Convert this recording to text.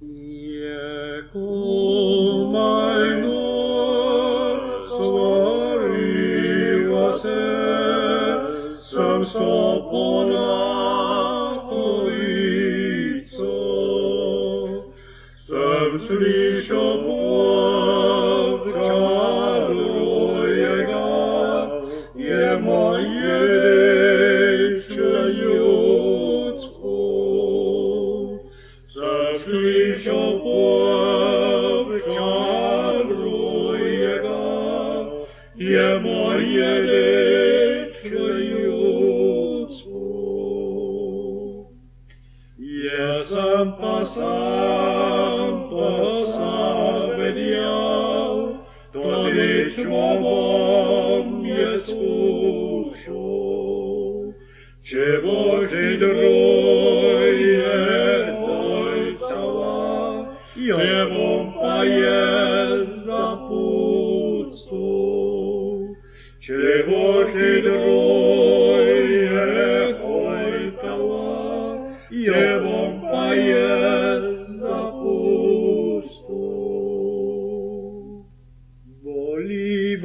Ieco mai nor svariva se, sam stopona horico, sam slyšo povčaruje ga, je moje dečke ljudsko. Sam slyšo povčaruje ga, je moje dečke ljudsko. Jesam pa sam vedjal, to dečko bom je slušal. Če Boží droj je dojtava, je bom pa je zapustil. Če Boží droj je dojtava, je bom pa je zapustil. Volí